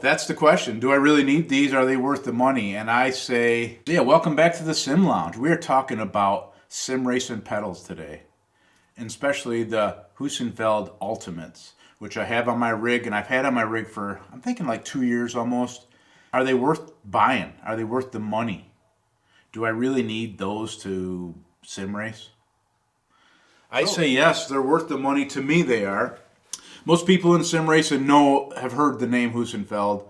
That's the question. Do I really need these? Are they worth the money? And I say, yeah, welcome back to the Sim Lounge. We're talking about sim racing pedals today, and especially the Heusinkveld Ultimates, which I have on my rig, and I've had on my rig for, I'm thinking like 2 years almost. Are they worth buying? Are they worth the money? Do I really need those to sim race? I say yes, they're worth the money. To me, they are. Most people in sim racing have heard the name Heusinkveld.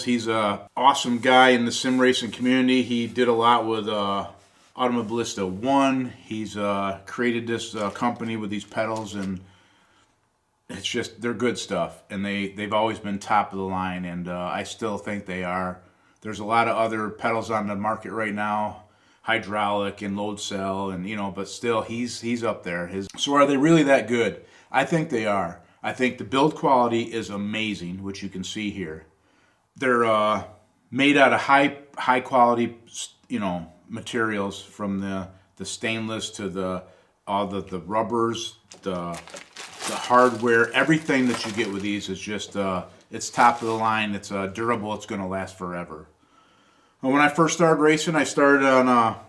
He's a awesome guy in the sim racing community. He did a lot with Automobilista One. He's created this company with these pedals, and they're good stuff. And they've always been top of the line, and I still think they are. There's a lot of other pedals on the market right now, hydraulic and load cell, and but still he's up there. So are they really that good? I think they are. I think the build quality is amazing, which you can see here. They're made out of high quality, materials, from the stainless to the rubbers, the hardware. Everything that you get with these is just it's top of the line. It's durable. It's going to last forever. And when I first started racing, I started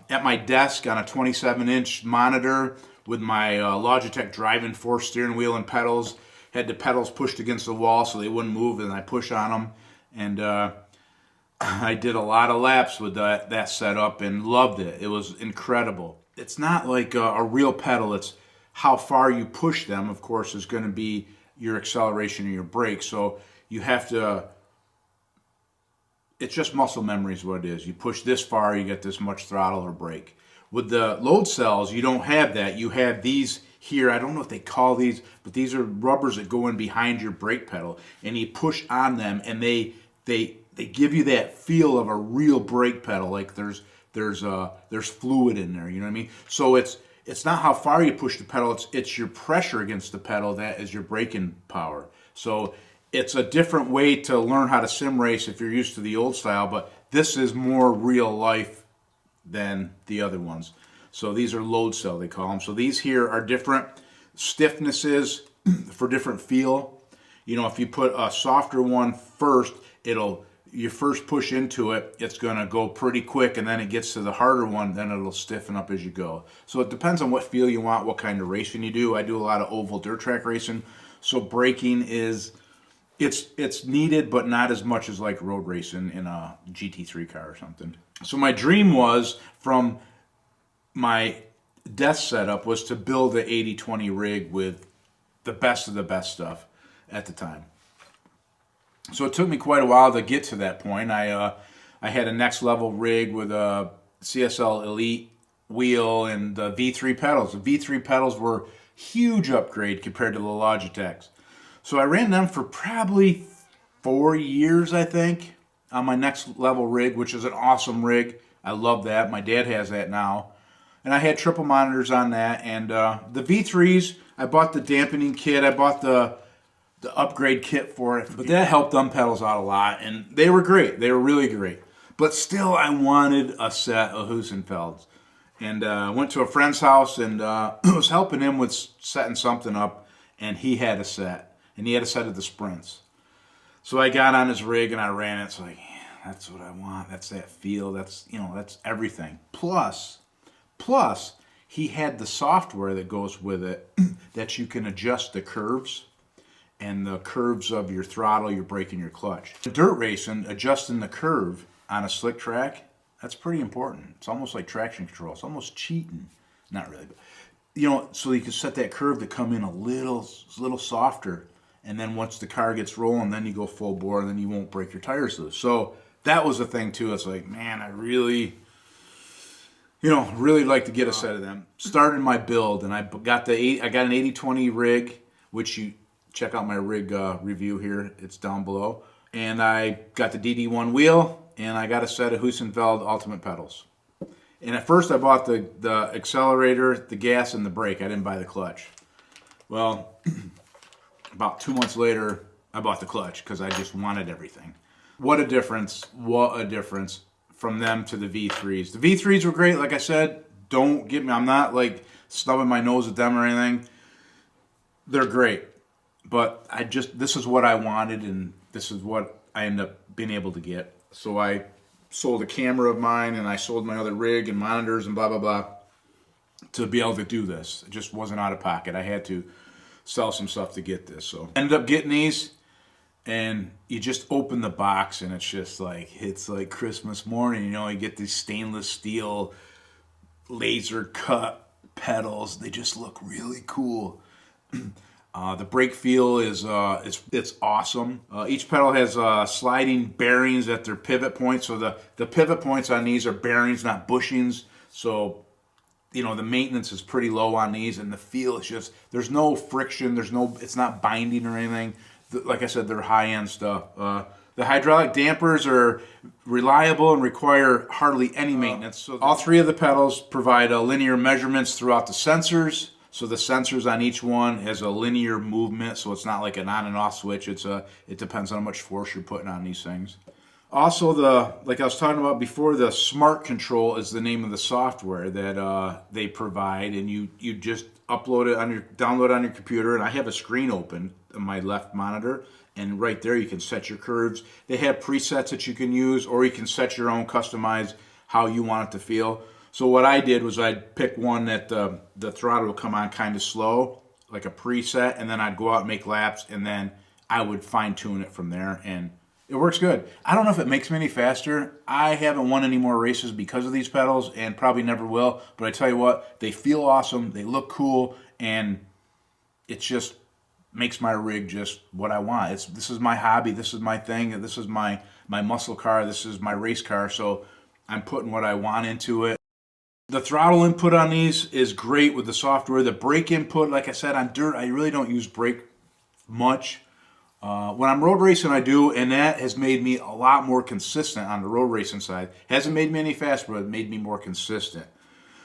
at my desk on a 27-inch monitor with my Logitech driving force steering wheel and pedals. Had the pedals pushed against the wall so they wouldn't move, and I push on them. And I did a lot of laps with that setup and loved it. It was incredible. It's not like a real pedal. It's how far you push them, of course, is going to be your acceleration and your brake. So you have to, it's just muscle memory is what it is. You push this far, you get this much throttle or brake. With the load cells, you don't have that. You have these here. I don't know what they call these, but these are rubbers that go in behind your brake pedal, and you push on them, and they give you that feel of a real brake pedal, like there's fluid in there. You know what I mean? So it's not how far you push the pedal. It's your pressure against the pedal that is your braking power. So it's a different way to learn how to sim race if you're used to the old style, but this is more real life than the other ones. So these are load cell, they call them. So these here are different stiffnesses for different feel. If you put a softer one first, you first push into it, it's going to go pretty quick, and then it gets to the harder one, then it'll stiffen up as you go. So it depends on what feel you want, what kind of racing you do. I do a lot of oval dirt track racing, so braking it's needed, but not as much as like road racing in a GT3 car or something. So my dream was, from my desk setup, was to build an 80/20 rig with the best of the best stuff at the time. So it took me quite a while to get to that point. I had a next level rig with a CSL Elite wheel and the V3 pedals. The V3 pedals were huge upgrade compared to the Logitechs. So I ran them for probably 4 years, I think, on my next level rig, which is an awesome rig. I love that. My dad has that now. And I had triple monitors on that. And the V3s, I bought the dampening kit. I bought the upgrade kit for it. But that helped them pedals out a lot. And they were great. They were really great. But still, I wanted a set of Heusinkvelds. And I went to a friend's house and was helping him with setting something up. And he had a set. And he had a set of the Sprints. So I got on his rig and I ran it. It's like, yeah, that's what I want. That's that feel. That's everything. Plus, he had the software that goes with it that you can adjust the curves and the curves of your throttle, your brake, and your clutch. Dirt racing, adjusting the curve on a slick track, that's pretty important. It's almost like traction control. It's almost cheating. Not really, but so you can set that curve to come in a little softer. And then once the car gets rolling, then you go full bore, and then you won't break your tires loose. So that was the thing too. It's like, man, I really like to get a set of them. Started my build, and I got an 80/20 rig, which you check out my rig review here. It's down below. And I got the DD1 wheel, and I got a set of Heusinkveld Ultimate Pedals. And at first I bought the accelerator, the gas, and the brake. I didn't buy the clutch. Well, about 2 months later, I bought the clutch because I just wanted everything. What a difference. What a difference from them to the V3s. The V3s were great, like I said. Don't get me, I'm not like stubbing my nose at them or anything. They're great. But this is what I wanted, and this is what I ended up being able to get. So I sold a camera of mine, and I sold my other rig and monitors and blah, blah, blah to be able to do this. It just wasn't out of pocket. I had to sell some stuff to get this. So ended up getting these, and you just open the box, and it's like Christmas morning. You know, you get these stainless steel laser cut pedals. They just look really cool. The brake feel is it's awesome. Each pedal has sliding bearings at their pivot points. So the pivot points on these are bearings, not bushings. So you know the maintenance is pretty low on these, and the feel is just there's no friction. It's not binding or anything. Like I said, they're high end stuff. The hydraulic dampers are reliable and require hardly any maintenance. So all three of the pedals provide linear measurements throughout the sensors. So the sensors on each one has a linear movement, so it's not like an on and off switch. It depends on how much force you're putting on these things. Also, like I was talking about before, the Smart Control is the name of the software that they provide, and you just download it on your computer. And I have a screen open on my left monitor, and right there you can set your curves. They have presets that you can use, or you can set your own, customize how you want it to feel. So what I did was I'd pick one that the throttle would come on kind of slow, like a preset, and then I'd go out and make laps, and then I would fine tune it from there, and it works good. I don't know if it makes me any faster. I haven't won any more races because of these pedals, and probably never will, but I tell you what, they feel awesome, they look cool, and it just makes my rig just what I want. This is my hobby, this is my thing, this is my muscle car, this is my race car, so I'm putting what I want into it. The throttle input on these is great with the software. The brake input, like I said, on dirt, I really don't use brake much. When I'm road racing, I do, and that has made me a lot more consistent on the road racing side. Hasn't made me any faster, but it made me more consistent.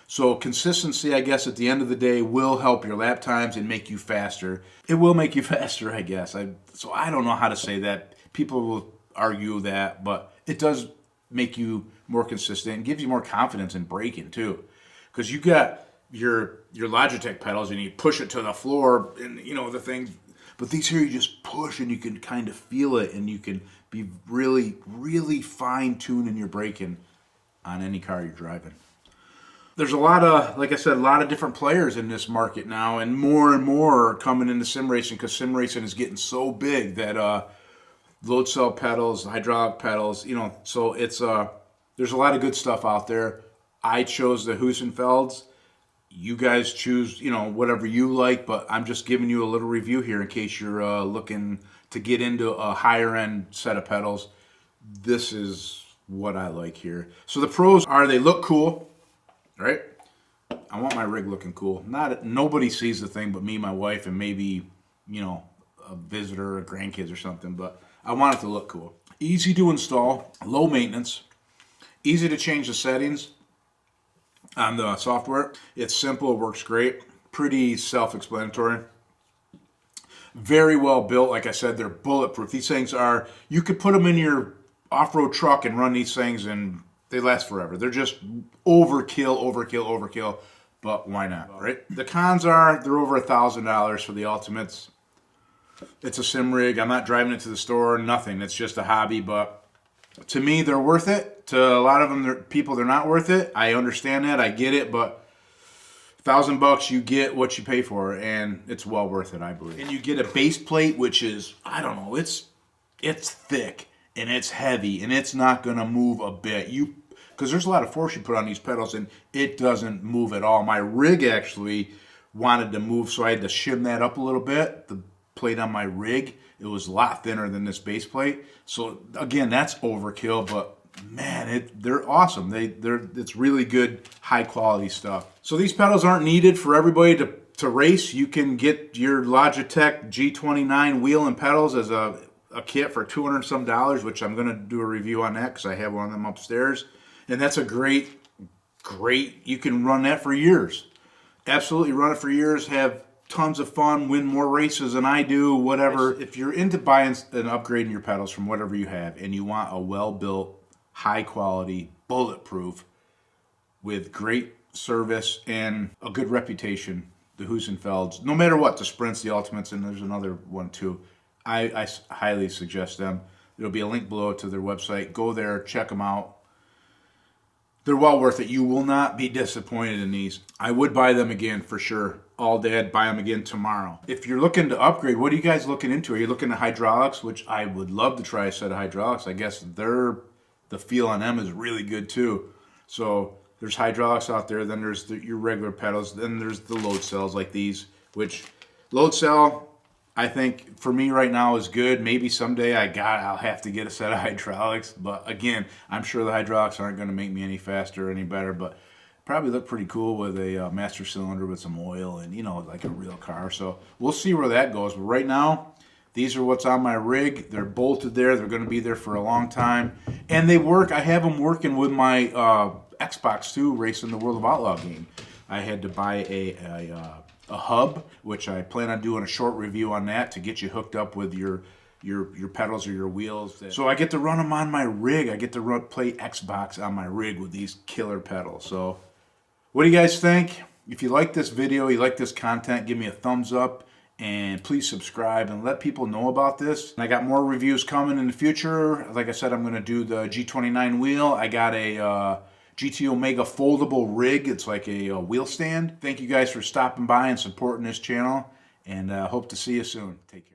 So consistency, I guess, at the end of the day, will help your lap times and make you faster. It will make you faster, I guess. So I don't know how to say that. People will argue that, but it does make you more consistent and gives you more confidence in braking too, because you got your Logitech pedals and you push it to the floor and you know the things, but these here you just push and you can kind of feel it, and you can be really fine tuning your braking on any car you're driving. There's a lot of, like I said, a lot of different players in this market now, and more are coming into sim racing because sim racing is getting so big that load cell pedals, hydraulic pedals, you know, so it's there's a lot of good stuff out there. I chose the Heusinkvelds. You guys choose, you know, whatever you like, but I'm just giving you a little review here in case you're looking to get into a higher end set of pedals. This is what I like here. So the pros are they look cool, right? I want my rig looking cool. Nobody sees the thing but me, my wife, and maybe, you know, a visitor or grandkids or something, but I want it to look cool. Easy to install, low maintenance, easy to change the settings on the software. It's simple, it works great, pretty self-explanatory. Very well built. Like I said, they're bulletproof. These things are, you could put them in your off-road truck and run these things and they last forever. They're just overkill, but why not, right? The cons are they're over $1,000 for the Ultimates. It's a sim rig. I'm not driving it to the store, nothing. It's just a hobby, but to me, they're worth it. To a lot of them, they're not worth it. I understand that. I get it, but $1,000, you get what you pay for, and it's well worth it, I believe. And you get a base plate, which is, I don't know, it's thick, and it's heavy, and it's not going to move a bit. Because there's a lot of force you put on these pedals, and it doesn't move at all. My rig actually wanted to move, so I had to shim that up a little bit. The plate on my rig, it was a lot thinner than this base plate. So again, that's overkill, but man, they're awesome. It's really good, high quality stuff. So these pedals aren't needed for everybody to race. You can get your Logitech G29 wheel and pedals as a kit for $200 some, which I'm going to do a review on that because I have one of them upstairs. And that's a great, you can run that for years. Absolutely run it for years, have tons of fun, win more races than I do, whatever. If you're into buying and upgrading your pedals from whatever you have and you want a well-built, high-quality, bulletproof, with great service and a good reputation, the Heusinkvelds, no matter what, the Sprints, the Ultimates, and there's another one too, I highly suggest them. There'll be a link below to their website. Go there, check them out. They're well worth it. You will not be disappointed in these. I would buy them again for sure. All day, I'd buy them again tomorrow. If you're looking to upgrade, what are you guys looking into? Are you looking at hydraulics? Which I would love to try a set of hydraulics. I guess the feel on them is really good too. So there's hydraulics out there. Then there's your regular pedals. Then there's the load cells like these, which load cell, I think for me right now is good. Maybe someday I'll have to get a set of hydraulics. But again, I'm sure the hydraulics aren't going to make me any faster or any better. But probably look pretty cool with a master cylinder with some oil and, you know, like a real car. So we'll see where that goes. But right now, these are what's on my rig. They're bolted there. They're going to be there for a long time. And they work. I have them working with my Xbox 2 racing the World of Outlaw game. I had to buy a hub, which I plan on doing a short review on that to get you hooked up with your pedals or your wheels. So I get to run them on my rig. I get to play Xbox on my rig with these killer pedals. So what do you guys think? If you like this video, you like this content, give me a thumbs up and please subscribe and let people know about this. I got more reviews coming in the future. Like I said, I'm going to do the G29 wheel. I got a GT Omega foldable rig. It's like a wheel stand. Thank you guys for stopping by and supporting this channel, and hope to see you soon. Take care.